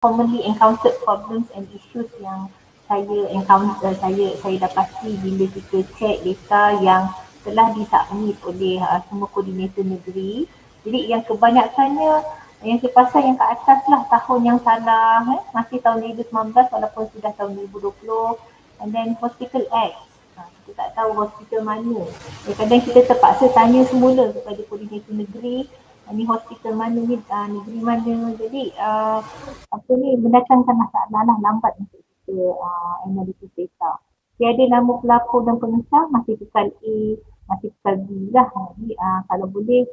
commonly encountered problems and issues yang saya dapati bila kita check data yang telah disubmit oleh semua koordinator negeri. Jadi yang kebanyakannya yang saya pasal yang ke atas lah tahun yang salah masih tahun 2019 walaupun sudah tahun 2020, and then Hospital Act. Kita tak tahu hospital mana. Kadang kita terpaksa tanya semula kepada koordinator negeri, ni hospital mana ni, negeri mana. Jadi apa ni mendatangkan masalah lah, lambat untuk kita analisis data. Tiada nama pelapor dan pengesah, masih kekal A, masih kekal B lah. Jadi kalau boleh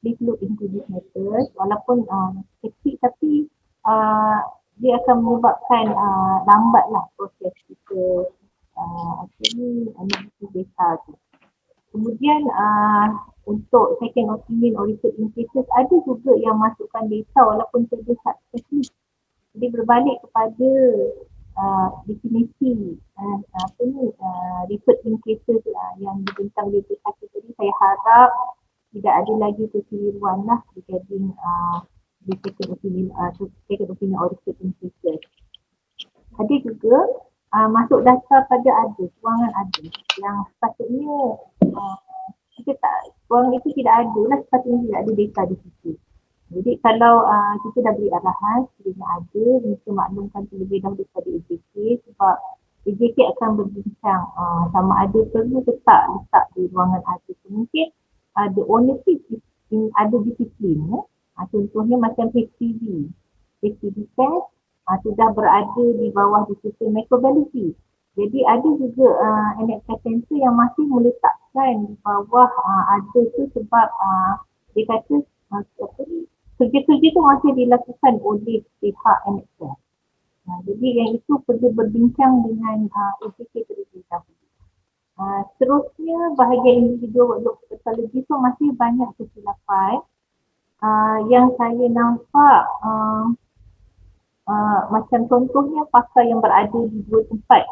please look into this matter, walaupun kecil tapi dia akan menyebabkan lambat lah proses kita apa ni analisis data tu. Kemudian untuk second opinion or research in cases, ada juga yang masukkan data walaupun terdesak subspecific. Jadi berbalik kepada definisi apa ni research in cases yang dibentang oleh PKP tadi. Saya harap tidak ada lagi kekeliruan lah regarding the second opinion or research in cases. Ada juga masuk data pada ada, kewangan ada yang sepatutnya kita tak, kewangan itu tidak ada lah, sepatutnya tidak ada data di situ. Jadi kalau kita dah beri arahan sekiranya ada, kita maklumkan terlebih dahulu kepada AJK, sebab AJK akan berbincang sama ada perlu letak di ruangan ada. Mungkin the ownership ada disiplin. Contohnya macam HPV test sudah berada di bawah disiplin microbiology. Jadi ada juga NXS center yang masih meletakkan di bawah ada tu sebab dia kata kerja-kerja tu masih dilakukan oleh pihak NXS. Jadi yang itu perlu berbincang dengan AJK terlebih dahulu. Seterusnya bahagian individual workload patologi tu masih banyak kesilapan yang saya nampak macam contohnya pakar yang berada di dua tempat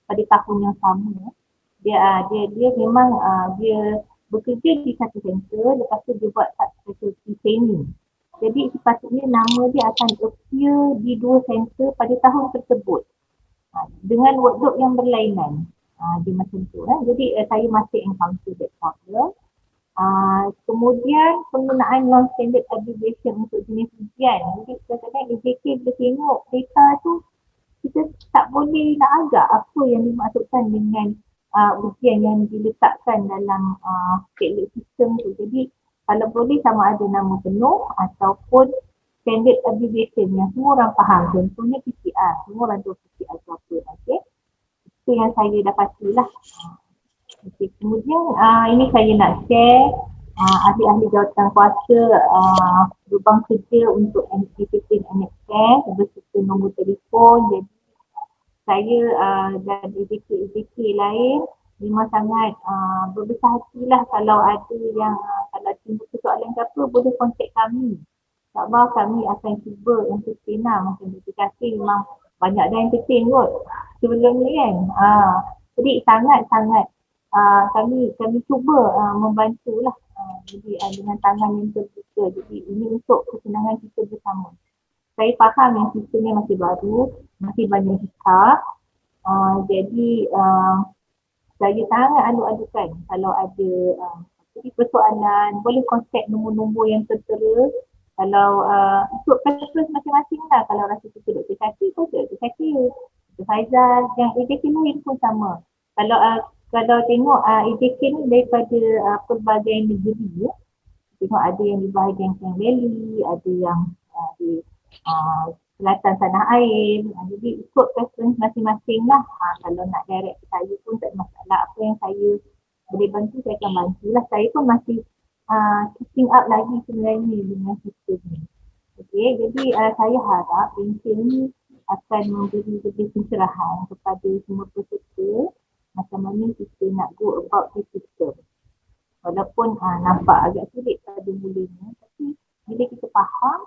pada tahun yang sama. Dia memang dia bekerja di satu center, lepas tu dia buat specialty training. Jadi sepatutnya nama dia akan appear di dua center pada tahun tersebut dengan workload yang berlainan. Dia macam tu kan. Jadi saya masih encounter that problem. Kemudian penggunaan non-standard abbreviation untuk jenis ujian. Jadi kadang-kadang AJK bila tengok data tu, kita tak boleh nak agak apa yang dimaksudkan dengan ujian yang diletakkan dalam Padlet system tu. Jadi kalau boleh sama ada nama penuh ataupun standard abbreviation yang semua orang faham. Contohnya PCR, semua orang tahu PCR tu apa. Okay? Itu yang saya dapatilah. Okay. Kemudian ini saya nak share ahli-ahli jawatan kuasa lubang kerja untuk disiplin NXS berserta nombor telefon. Jadi saya dan AJK lain memang sangat berbesar hatilah kalau ada yang kalau timbul persoalan ke apa, boleh kontak kami. InsyaAllah kami akan cuba entertain macam notifikasi memang banyak dah entertain kot sebelum ni kan. Jadi sangat-sangat kami cuba membantulah jadi dengan tangan yang terbuka. Jadi ini untuk kesenangan kita bersama. Saya faham yang sistem ni masih baru, masih banyak hiccup. Jadi saya sangat alu-alukan kalau ada persoalan, boleh kontak nombor-nombor yang tertera. Kalau ikut preference masing-masing lah. Kalau rasa kita Dr. Syakir, kontak Dr. Syakir, Dr. Faizal, yang AJK lain pun sama. Kalau tengok AJK ni daripada pelbagai negeri, tengok ada yang di bahagian Klang Valley, ada yang di selatan tanah air. Jadi ikut preference masing-masing lah. Kalau nak direct ke saya pun tak ada masalah. Apa yang saya boleh bantu, saya akan bantu lah. Saya pun masih keeping up lagi sebenarnya dengan sistem ni. Okay, jadi saya harap bengkel ni akan memberi lebih pencerahan kepada semua peserta macam mana kita nak go about this system. Walaupun nampak agak sulit pada mulanya, tapi bila kita faham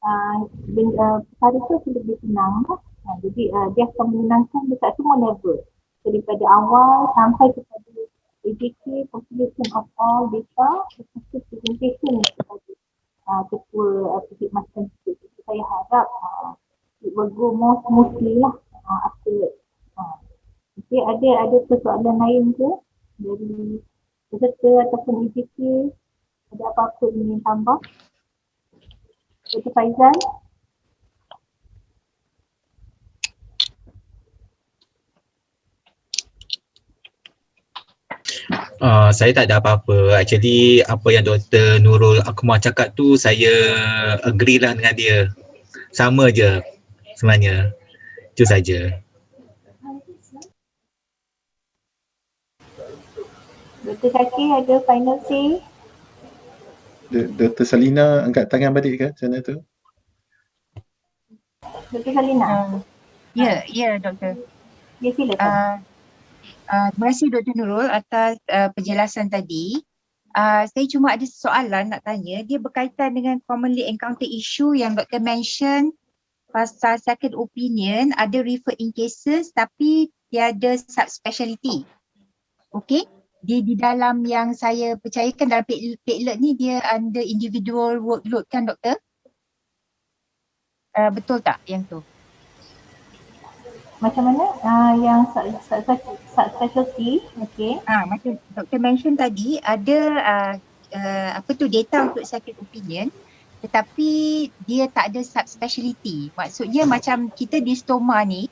perkara tu lebih senang lah. Jadi dia akan menyenangkan dekat semua level. Daripada awal sampai kepada AJK, population of all data, lepas presentation kepada ketua perkhidmatan kita. Saya harap it will go more smoothly lah afterwards. Okay, ada persoalan lain ke dari peserta ataupun EJK? Ada apa-apa ingin tambah? Dr. Faizal? Saya tak ada apa-apa. Actually apa yang Dr. Nurul Akmal cakap tu saya agree lah dengan dia. Sama je sebenarnya. Itu saja. Dr. Syakir ada final say? Dr. Salina angkat tangan balik ke macam mana tu? Dr. Salina? Ya, Doktor. Ya, silakan. Terima kasih Dr. Nurul atas penjelasan tadi. Saya cuma ada soalan nak tanya. Dia berkaitan dengan commonly encounter issue yang Doktor mention pasal second opinion, ada refer in cases tapi tiada subspecialty. Okay? Di dalam yang saya percayakan dalam PADLED ni dia under individual workload kan Doktor? Betul tak yang tu? Macam mana? Yang subspecialty, okay. Macam Doktor mention tadi ada data untuk second opinion tetapi dia tak ada subspecialty. Maksudnya macam kita di stoma ni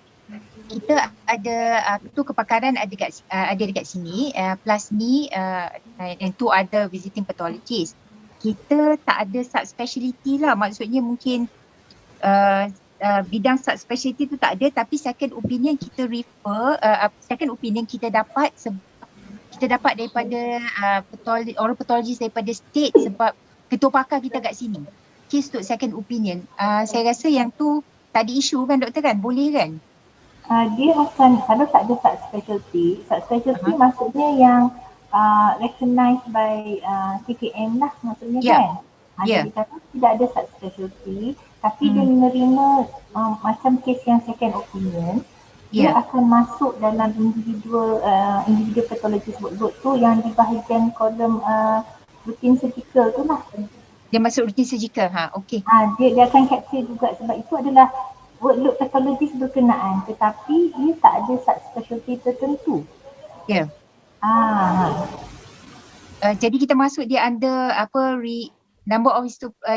kita ada tu kepakaran ada dekat sini plus ni and two other visiting pathologists. Kita tak ada subspecialty lah, maksudnya mungkin bidang subspecialty tu tak ada tapi second opinion kita second opinion kita dapat daripada orang pathologist daripada state sebab ketua pakar kita kat sini. Case untuk second opinion. Saya rasa yang tu tak ada isu kan doktor kan? Boleh kan? Dia akan, kalau tak ada subspecialty maksudnya yang recognized by TKM lah maksudnya kan? Jadi kalau tidak ada subspecialty tapi dia menerima macam kes yang second opinion, dia akan masuk dalam individual pathologist workload tu yang di bahagian kolom rutin surgical tu lah. Dia masuk rutin surgical, okey. Dia akan capture juga sebab itu adalah workload pathologist berkenaan tetapi dia tak ada subspecialty tertentu. Ya. Jadi kita masuk dia under number of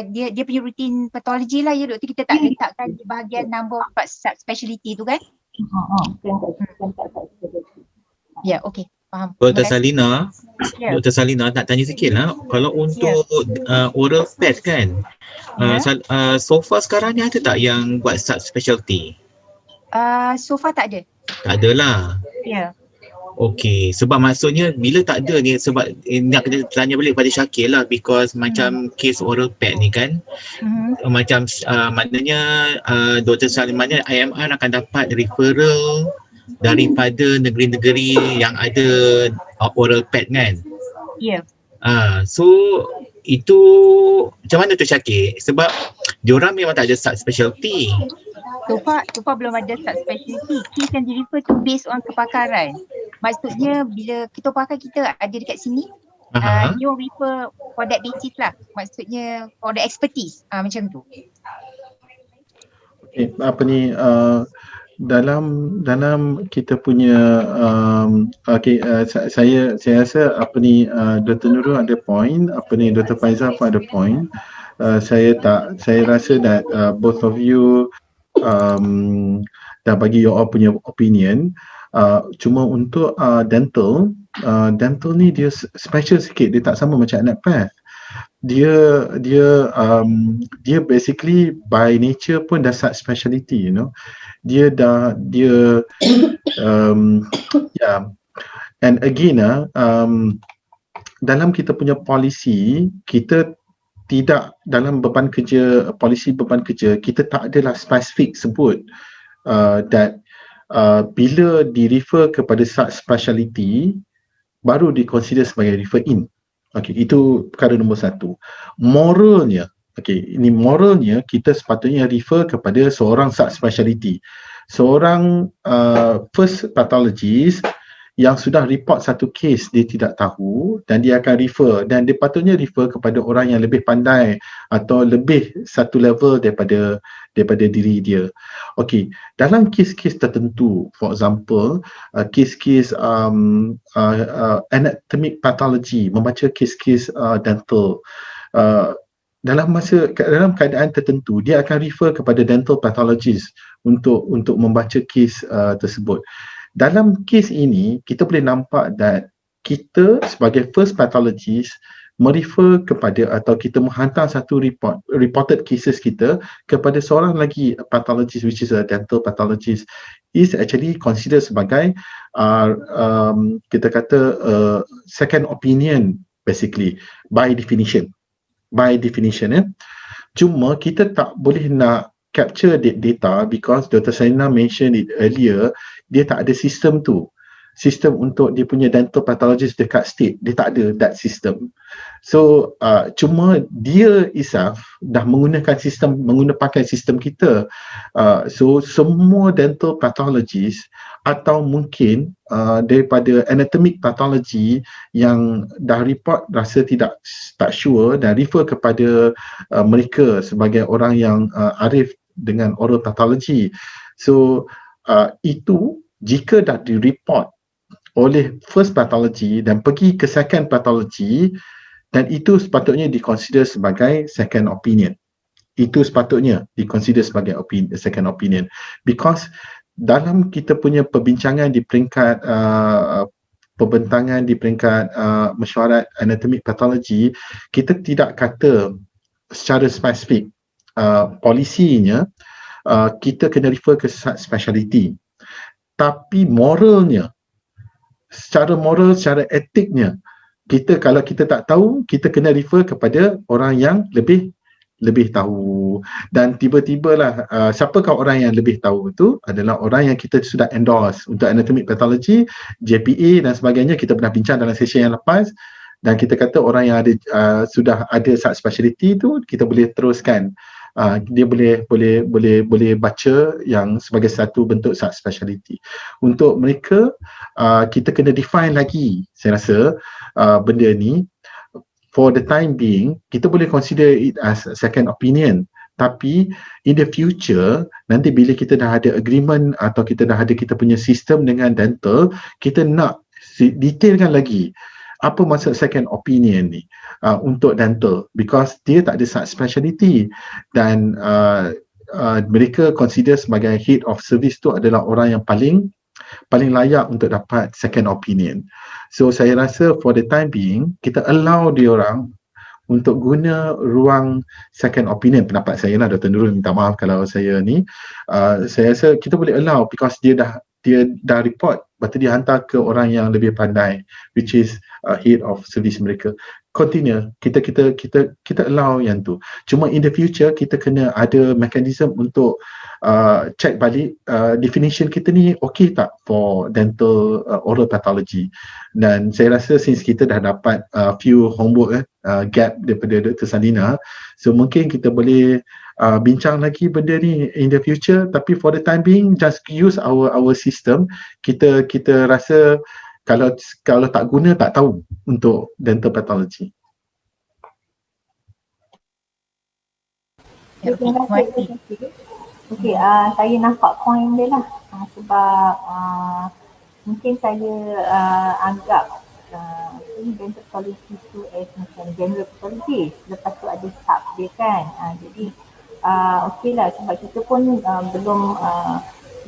dia punya routine pathology lah ya doktor, kita tak letakkan di bahagian number of subspecialty tu kan? Ya, okey. Faham. Dr. Salina, Dr. Salina nak tanya sikit lah. Kalau untuk oral PET kan, so far sekarang ni ada tak yang buat subspecialty? So far tak ada. Tak ada lah. Ya. Okey, sebab maksudnya bila tak ada ni, sebab nak kena tanya balik pada Syakir lah, because macam case oral PET ni kan, macam maknanya Dr. Salimanya IMR akan dapat referral daripada negeri-negeri yang ada oral PET kan. Ya. So itu macam mana tu Syakir? Sebab diorang memang tak ada subspecialty. So far belum ada subspecialty. Case yang di-refer tu based on kepakaran. Maksudnya bila kita pakar kita ada dekat sini, dia refer for that basis lah. Maksudnya for the expertise. Macam tu. Okay, dalam kita punya saya rasa Dr. Nurul ada point, Dr. Faizal pun ada point. Saya rasa that both of you dah bagi your all punya opinion. Cuma untuk dental ni dia special sikit, dia tak sama macam NAPATH. Dia basically by nature pun dah subspecialty, you know. And again dalam kita punya policy, kita tidak dalam polisi beban kerja kita tak adalah spesifik sebut that bila di-refer kepada subspecialty baru di-consider sebagai refer in. Okey, itu perkara nombor satu. Moralnya, ini moralnya kita sepatutnya refer kepada seorang subspecialty. Seorang first pathologist yang sudah report satu kes dia tidak tahu dan dia akan refer, dan dia patutnya refer kepada orang yang lebih pandai atau lebih satu level daripada diri dia. Okey, dalam kes-kes tertentu, for example, kes-kes anatomic pathology, membaca kes-kes dental, dalam keadaan tertentu dia akan refer kepada dental pathologist untuk membaca kes tersebut. Dalam kes ini kita boleh nampak that kita sebagai first pathologist merefer kepada atau kita menghantar satu reported cases kita kepada seorang lagi pathologist, which is a dental pathologist, is actually considered sebagai kita kata second opinion basically by definition. Cuma kita tak boleh nak capture data because Dr. Saina mentioned it earlier, dia tak ada sistem tu. Sistem untuk dia punya dental pathologist dekat state, dia tak ada that system. So cuma dia itself dah pakai sistem kita. So semua dental pathologist atau mungkin daripada anatomic pathology yang dah report rasa tak sure dan refer kepada mereka sebagai orang yang arif dengan oral pathology. So itu jika dah di-report oleh first pathology dan pergi ke second pathology, dan itu sepatutnya dikonsider sebagai second opinion. Itu sepatutnya dikonsider sebagai second opinion, because dalam kita punya perbincangan di peringkat mesyuarat anatomic pathology, kita tidak kata secara spesifik polisinya kita kena refer ke speciality, tapi moralnya, secara moral, secara etiknya, kalau kita tak tahu, kita kena refer kepada orang yang lebih tahu. Dan tiba-tibalah siapakah orang yang lebih tahu itu adalah orang yang kita sudah endorse untuk anatomic pathology, JPA dan sebagainya. Kita pernah bincang dalam sesi yang lepas, dan kita kata orang yang ada sudah ada subspecialty itu kita boleh teruskan. Dia boleh baca yang sebagai satu bentuk subspecialty. Untuk mereka kita kena define lagi, saya rasa benda ni. For the time being, kita boleh consider it as a second opinion. Tapi in the future, nanti bila kita dah ada agreement atau kita dah ada kita punya sistem dengan dental, kita nak detailkan lagi apa maksud second opinion ni untuk dental, because dia tak ada speciality dan mereka consider sebagai head of service tu adalah orang yang paling layak untuk dapat second opinion. So saya rasa for the time being kita allow diorang untuk guna ruang second opinion. Pendapat saya lah, Dr. Nurul, minta maaf kalau saya ni, saya rasa kita boleh allow because dia dah report, lepas tu dia hantar ke orang yang lebih pandai, which is head of service mereka. Continue, kita allow yang tu. Cuma in the future kita kena ada mechanism untuk check balik definition kita ni okay tak for dental oral pathology. Dan saya rasa since kita dah dapat few homework gap daripada Dr. Salina, so mungkin kita boleh bincang lagi benda ni in the future. Tapi for the time being, just use our system. Kita rasa kalau tak guna, tak tahu untuk dental pathology. Terima kasih. Okey, saya nampak point dia lah. Sebab mungkin saya anggap dental pathology tu as macam general pathology. Lepas tu ada sub dia kan. Jadi okey lah, sebab kita pun belum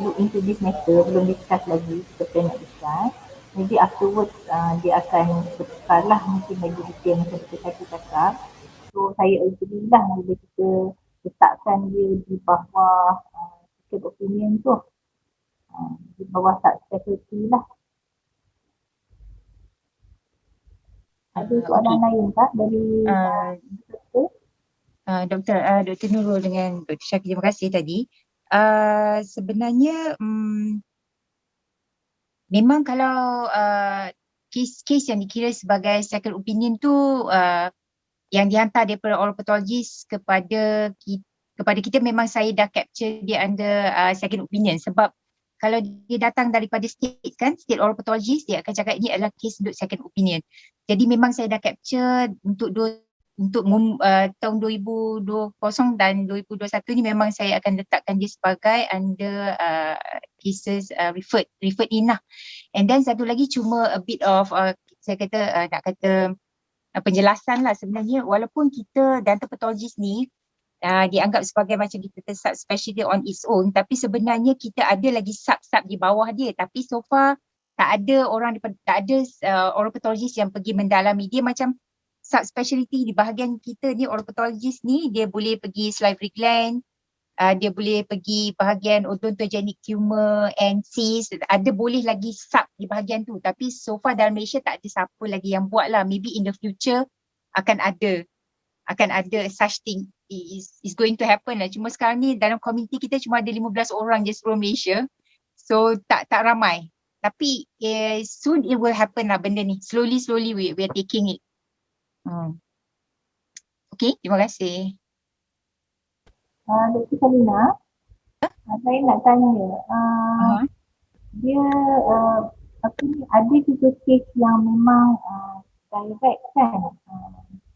look into this matter, belum discuss lagi, kita nak discuss. Jadi afterwards dia akan bertukar lah mungkin lagi detail macam kita cakap. So saya agree lah bila kita letakkan dia di bawah second opinion tu, di bawah subspecialty lah. Ada soalan lain tak dari Dr. Nurul dengan Dr. Syakir, terima kasih tadi. Sebenarnya memang kalau kes-kes yang dikira sebagai second opinion tu yang dihantar daripada oral pathologist kepada kita, memang saya dah capture dia under second opinion. Sebab kalau dia datang daripada state kan, state oral pathologist, dia akan cakap ini adalah case untuk second opinion. Jadi memang saya dah capture untuk tahun 2020 dan 2021 ni memang saya akan letakkan dia sebagai under cases referred in lah. And then satu lagi cuma a bit of saya kata nak kata penjelasan lah sebenarnya, walaupun kita dental pathologist ni dianggap sebagai macam kita subspecialty on its own, tapi sebenarnya kita ada lagi sub-sub di bawah dia, tapi so far tak ada orang oral pathologist yang pergi mendalami. Dia macam subspecialty di bahagian kita ni, oral pathologist ni dia boleh pergi salivary gland, dia boleh pergi bahagian odontogenic tumor and cyst, ada boleh lagi sub di bahagian tu, tapi so far dalam Malaysia tak ada siapa lagi yang buat lah. Maybe in the future akan ada such thing is going to happen lah. Cuma sekarang ni dalam komuniti kita cuma ada 15 orang je seluruh Malaysia, so tak ramai, tapi soon it will happen lah benda ni, slowly we are taking it. Okay, terima kasih. Dr. Salina, saya nak tanya, dia ada juga kes yang memang direct kan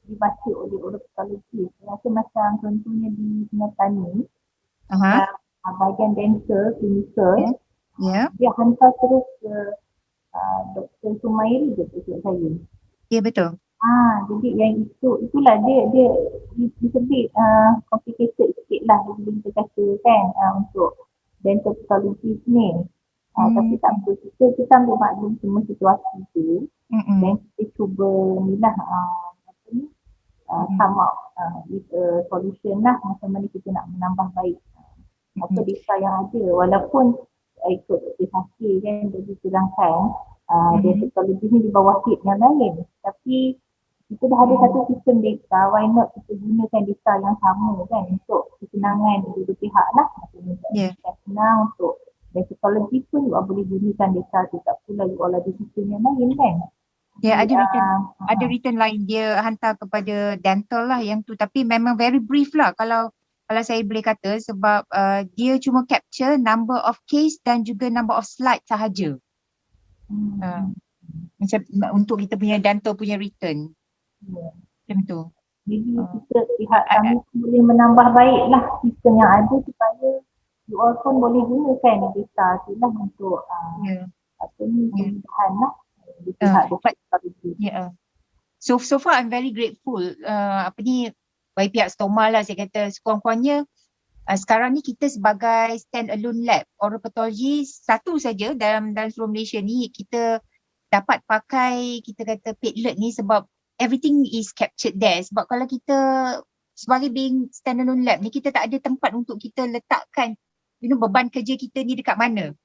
dibaca oleh oral pathologist. Saya rasa macam contohnya di Penatani, bahagian dental, clinical, dia hantar terus ke Dr. Sumairi je saya. Ya, betul. Jadi yang itulah dia sedikit complicated sikit lah bila kita kata kan untuk dental pathologist ni. Tapi tak apa, kita ambil maklum semua situasi tu dan kita cuba ni lah come up with a solution lah, macam mana kita nak menambah baik apa data yang ada, walaupun ikut Dr. kan dia diterangkan dental pathologist ni di bawah head yang lain, tapi kita dah ada satu sistem data, why not kita gunakan data yang sama kan untuk kesenangan dua pihak lah. Maksudnya senang untuk pathologist pun juga boleh gunakan data tu, tak pula you all ada sistem yang lain kan. Ada written lain dia hantar kepada dental lah yang tu, tapi memang very brief lah kalau saya boleh kata, sebab dia cuma capture number of case dan juga number of slide sahaja. Macam untuk kita punya dental punya written. Macam tu. Jadi kita pihak kami boleh menambah baiklah sistem yang ada supaya you all pun boleh gunakan data tu lah untuk kemudahan lah. So far I'm very grateful bagi pihak Stoma lah, saya kata sekurang-kurangnya sekarang ni kita sebagai stand alone lab oral pathology satu saja dalam seluruh Malaysia ni, kita dapat pakai kita kata Padlet ni sebab everything is captured there. Sebab kalau kita sebagai being stand alone lab ni, kita tak ada tempat untuk kita letakkan beban kerja kita ni dekat mana.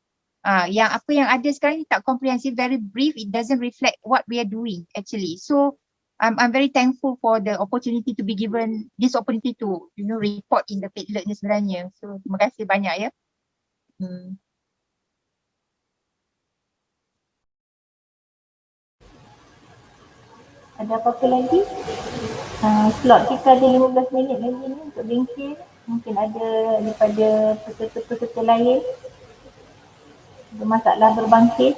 Yang apa yang ada sekarang ni tak comprehensive, very brief, it doesn't reflect what we are doing actually. So I'm very thankful for the opportunity to be given this opportunity to report in the Padlet ni sebenarnya. So terima kasih banyak ya. Ada apa-apa lagi? Slot kita ada 15 minit lagi ni untuk bengkel. Mungkin ada daripada peserta-peserta lain bermasalah berbangkit.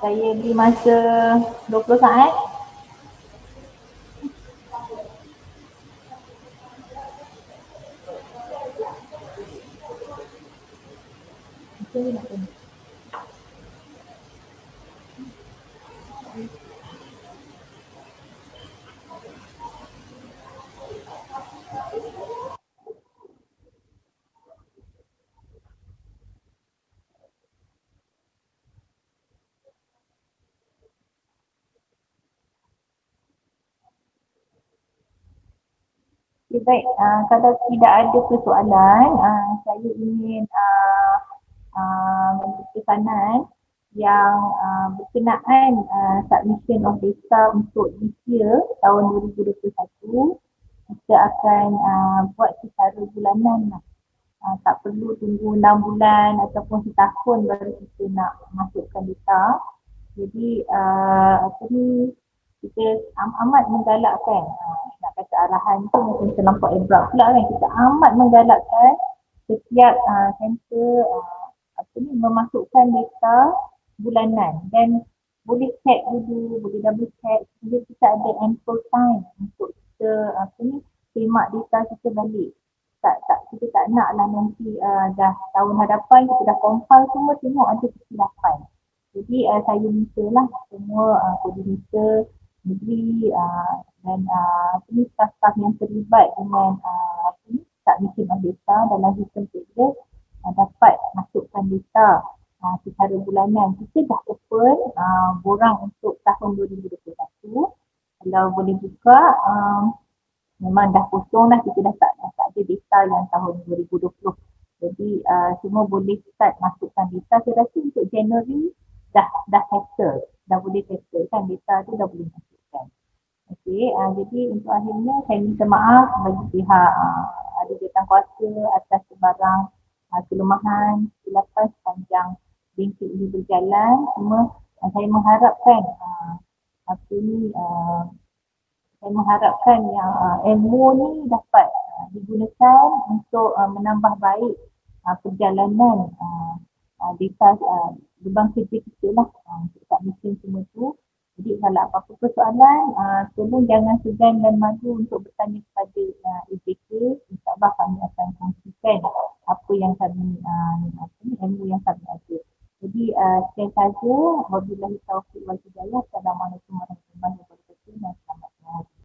Saya beri masa 20 saat. Baik, kalau tidak ada persoalan, saya ingin memberi pesanan yang berkenaan submission of data untuk this year tahun 2021. Kita akan buat secara bulanan lah. Tak perlu tunggu 6 bulan ataupun setahun baru kita nak masukkan data. Jadi kita amat menggalakkan, nak kata arahan tu mungkin terlampau abrupt pula kan, kita amat menggalakkan setiap center memasukkan data bulanan dan boleh check dulu, boleh double check, jadi kita ada ample time untuk kita semak data kita balik. Kita tak nak lah nanti dah tahun hadapan kita dah compile semua, tengok ada kesilapan. Jadi saya minta lah semua koordinator negeri dan staff-staff yang terlibat dengan submission of data dalam sistem kerja dapat masukkan data secara bulanan. Kita dah open borang untuk tahun 2021. Kalau boleh buka, memang dah kosong dah, kita dah tak ada data yang tahun 2020. Jadi semua boleh start masukkan data. Saya rasa untuk Januari dah settle, dah boleh settle kan, data tu dah boleh masukkan. Okey, jadi untuk akhirnya saya minta maaf bagi pihak ada jawatankuasa atas sebarang kelemahan, kesilapan sepanjang bingkai ini berjalan. Cuma saya mengharapkan saya mengharapkan yang ilmu ni dapat digunakan untuk menambah baik perjalanan data beban kerja kita lah untuk submission semua tu. Jadi kalau apa-apa persoalan, tolong jangan segan dan malu untuk bertanya kepada EJK. InsyaAllah kami akan kongsikan apa yang kami, ilmu yang kami ada. Jadi sekian saja. Wabillahi taufiq wal hidayah. Assalamualaikum.